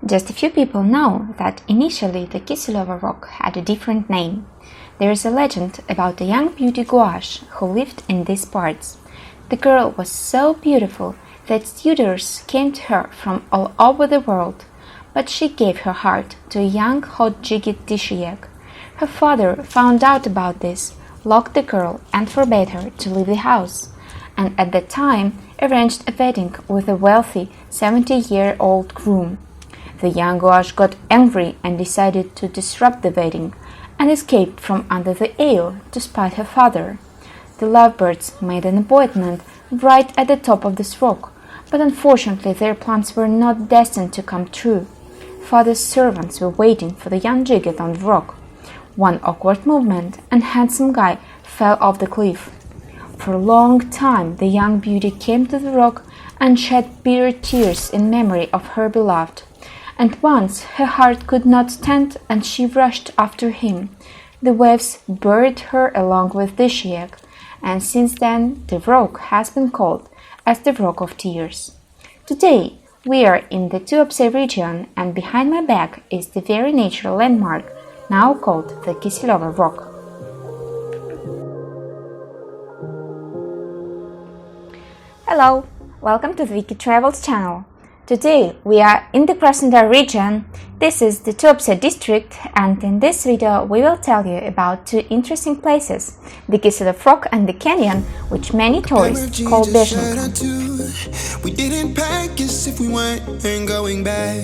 Just a few people know that initially the Kiseleva rock had a different name. There is a legend about a young beauty gouache who lived in these parts. The girl was so beautiful that suitors came to her from all over the world, but she gave her heart to a young hot-jiggy Dishyek. Her father found out about this, locked the girl and forbade her to leave the house, and at that time arranged a wedding with a wealthy 70-year-old groom. The young gouache got angry and decided to disrupt the wedding and escaped from under the ale to spite her father. The lovebirds made an appointment right at the top of this rock, but unfortunately their plans were not destined to come true. Father's servants were waiting for the young Jigget on the rock. One awkward movement and handsome guy fell off the cliff. For a long time the young beauty came to the rock and shed bitter tears in memory of her beloved. And once her heart could not stand and she rushed after him. The waves buried her along with Dishyek, and since then the rock has been called as the Rock of Tears. Today we are in the Tuapse region, and behind my back is the very natural landmark now called the Kiseleva rock. Hello, welcome to the Wiki Travels channel. Today we are in the Krasnodar region. This is the Tuapse district, and in this video we will tell you about two interesting places, the Kiseleva rock and the canyon, which many tourists call Beshenka. We didn't pack as if we weren't going back.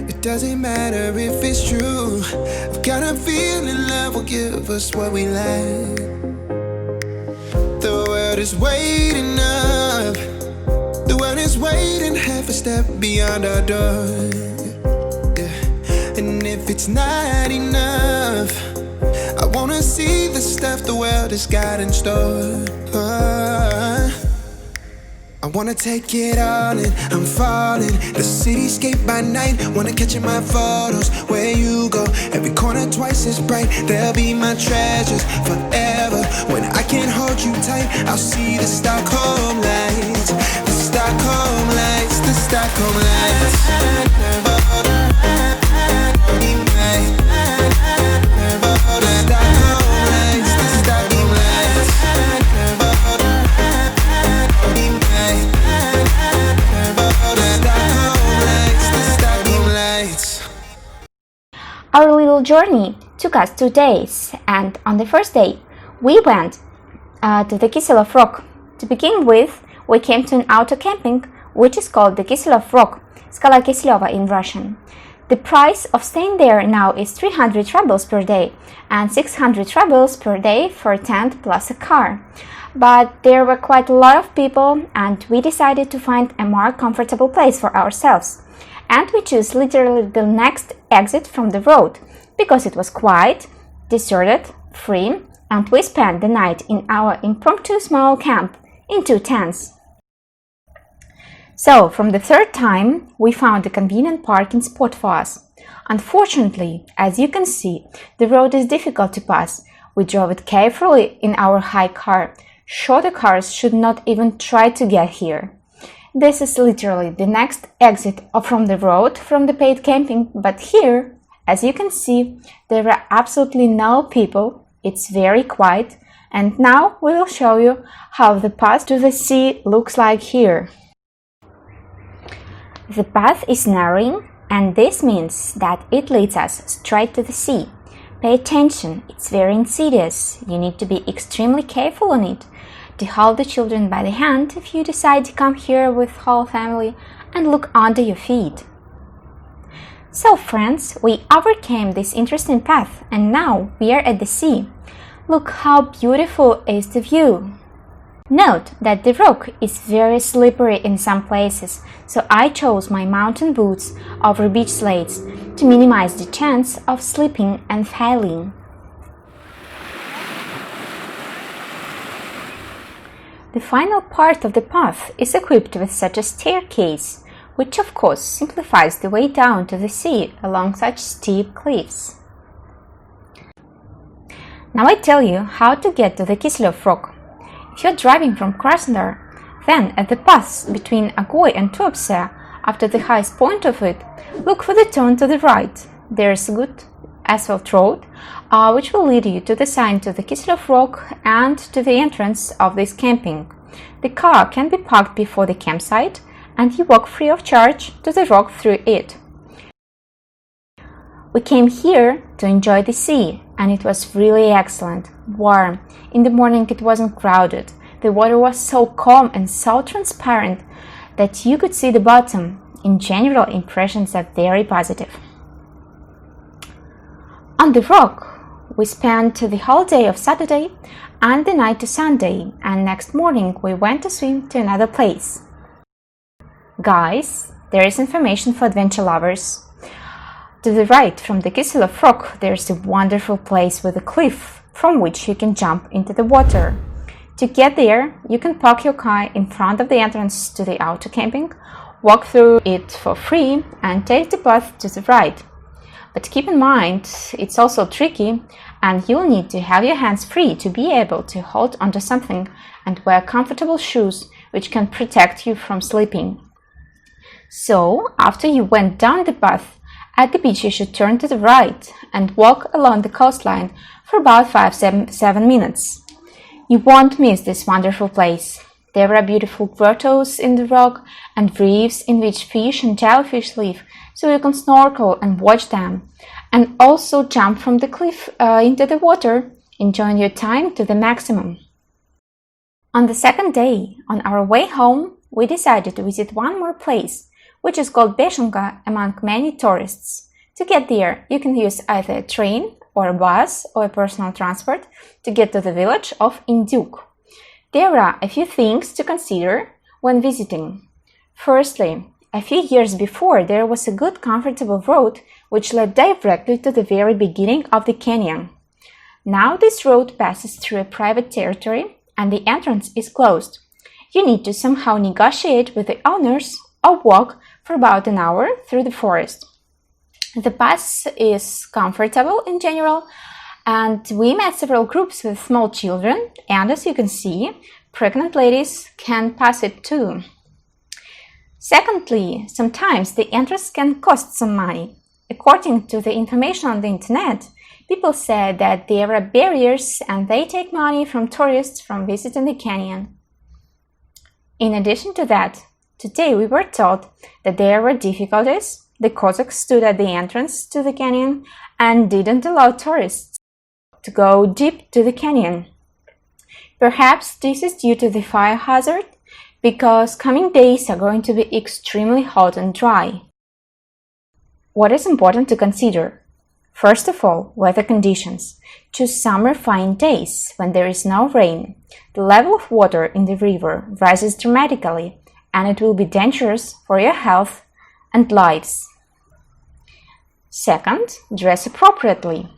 It doesn't matter if it's true. I've got a feeling love will give us what we lack. The world is waiting up. The world is waiting half a step beyond our door. Yeah. And if it's not enough, I wanna see the stuff the world has got in store. I wanna take it all in, I'm falling. The cityscape by night, wanna catch in my photos. Where you go, every corner twice as bright. They'll be my treasures forever. When I can't hold you tight, I'll see the Stockholm lights. The Stockholm lights, the Stockholm lights. Our little journey took us 2 days, and on the first day we went to the Kiseleva rock. To begin with, we came to an auto camping, which is called the Kiseleva rock, Skala Kiseleva in Russian. The price of staying there now is 300 rubles per day and 600 rubles per day for a tent plus a car. But there were quite a lot of people, and we decided to find a more comfortable place for ourselves. And we chose literally the next exit from the road, because it was quiet, deserted, free, and we spent the night in our impromptu small camp in 2 tents. So, from the third time, we found a convenient parking spot for us. Unfortunately, as you can see, the road is difficult to pass. We drove it carefully in our high car. Shorter cars should not even try to get here. This is literally the next exit from the road from the paid camping, but here, as you can see, there are absolutely no people. It's very quiet, and now we will show you how the path to the sea looks like here. The path is narrowing, and this means that it leads us straight to the sea. Pay attention, it's very insidious. You need to be extremely careful on it, to hold the children by the hand if you decide to come here with whole family, and look under your feet. So friends, we overcame this interesting path, and now we are at the sea. Look how beautiful is the view. Note that the rock is very slippery in some places, so I chose my mountain boots over beach slates to minimize the chance of slipping and falling. The final part of the path is equipped with such a staircase, which of course simplifies the way down to the sea along such steep cliffs. Now I tell you how to get to the Kiseleva rock. If you're driving from Krasnodar, then at the paths between Agoy and Tuapse After the highest point of it, look for the turn to the right. There is a good asphalt road, which will lead you to the sign to the Kiseleva rock and to the entrance of this camping. The car can be parked before the campsite, and you walk free of charge to the rock through it. We came here to enjoy the sea, and it was really excellent, warm. In the morning it wasn't crowded. The water was so calm and so transparent that you could see the bottom. In general, impressions are very positive. On the rock, we spent the whole day of Saturday and the night to Sunday, and next morning we went to swim to another place. Guys, there is information for adventure lovers. To the right from the Kiseleva rock, there is a wonderful place with a cliff from which you can jump into the water. To get there, you can park your car in front of the entrance to the outdoor camping, walk through it for free, and take the path to the right. But keep in mind, it's also tricky, and you'll need to have your hands free to be able to hold onto something and wear comfortable shoes which can protect you from slipping. So, after you went down the path, at the beach you should turn to the right and walk along the coastline for about 5-7 minutes. You won't miss this wonderful place. There are beautiful grottos in the rock and reefs in which fish and jellyfish live, so you can snorkel and watch them, and also jump from the cliff into the water, enjoying your time to the maximum. On the second day, on our way home, we decided to visit one more place, which is called Beshenka among many tourists. To get there, you can use either a train or a bus or a personal transport to get to the village of Indyuk. There are a few things to consider when visiting. Firstly, a few years before, there was a good comfortable road which led directly to the very beginning of the canyon. Now this road passes through a private territory and the entrance is closed. You need to somehow negotiate with the owners or walk for about an hour through the forest. The path is comfortable in general, and we met several groups with small children, and as you can see, pregnant ladies can pass it too. Secondly, sometimes the entrance can cost some money. According to the information on the internet, people say that there are barriers and they take money from tourists from visiting the canyon. In addition to that, today we were told that there were difficulties. The Cossacks stood at the entrance to the canyon and didn't allow tourists to go deep to the canyon. Perhaps this is due to the fire hazard, because coming days are going to be extremely hot and dry. What is important to consider? First of all, weather conditions. Choose summer fine days when there is no rain. The level of water in the river rises dramatically, and it will be dangerous for your health and lives. Second, dress appropriately.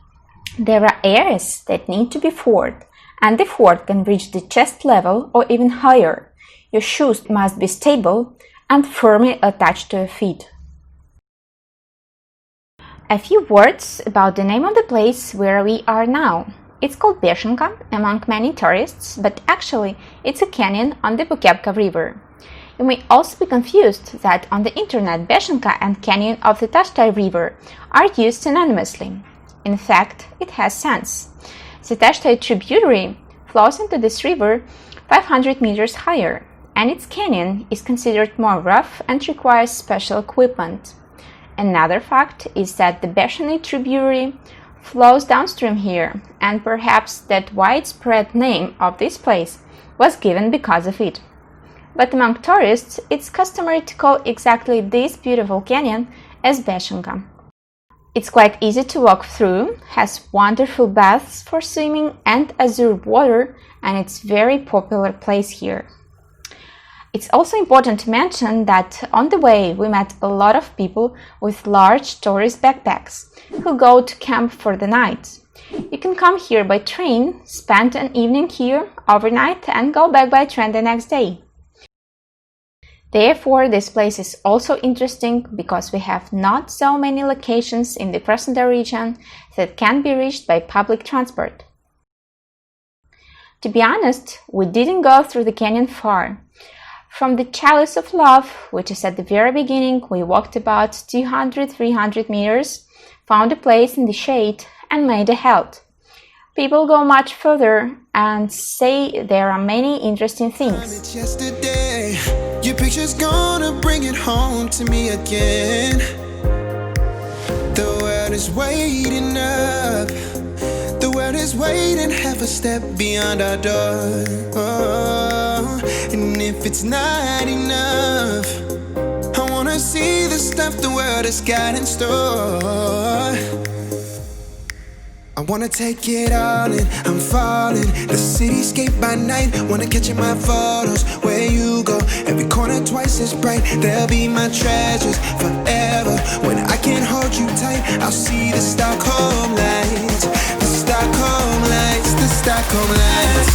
There are areas that need to be forded, and the ford can reach the chest level or even higher. Your shoes must be stable and firmly attached to your feet. A few words about the name of the place where we are now. It's called Beshenka among many tourists, but actually it's a canyon on the Tuapse river. You may also be confused that on the internet Beshenka and canyon of the Tuapse river are used synonymously. In fact, it has sense. The Tuapse tributary flows into this river 500 meters higher, and its canyon is considered more rough and requires special equipment. Another fact is that the Beshenka tributary flows downstream here, and perhaps that widespread name of this place was given because of it. But among tourists, it's customary to call exactly this beautiful canyon as Beshenka. It's quite easy to walk through, has wonderful baths for swimming and azure water, and it's a very popular place here. It's also important to mention that on the way we met a lot of people with large tourist backpacks who go to camp for the night. You can come here by train, spend an evening here overnight and go back by train the next day. Therefore, this place is also interesting because we have not so many locations in the Krasnodar region that can be reached by public transport. To be honest, we didn't go through the canyon far. From the Chalice of Love, which is at the very beginning, we walked about 200-300 meters, found a place in the shade and made a halt. People go much further and say there are many interesting things. Yesterday, your picture's gonna bring it home to me again. The world is waiting up. The world is waiting half a step beyond our door. Oh, and if it's not enough, I wanna see the stuff the world has got in store. I wanna take it all in, I'm falling. The cityscape by night, wanna catch in my photos. Where you go, every corner twice as bright. They'll be my treasures forever. When I can't hold you tight, I'll see the Stockholm lights. The Stockholm lights, the Stockholm lights.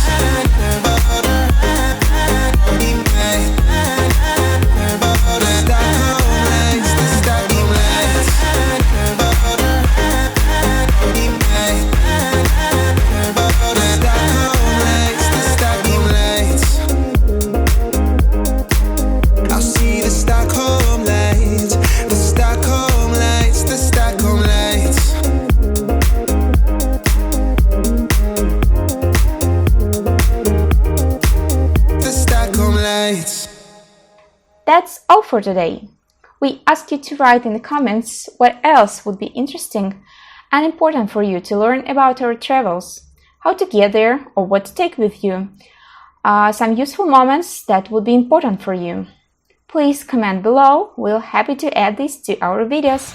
That's all for today. We asked you to write in the comments what else would be interesting and important for you to learn about our travels, how to get there or what to take with you, some useful moments that would be important for you. Please comment below, we're happy to add this to our videos.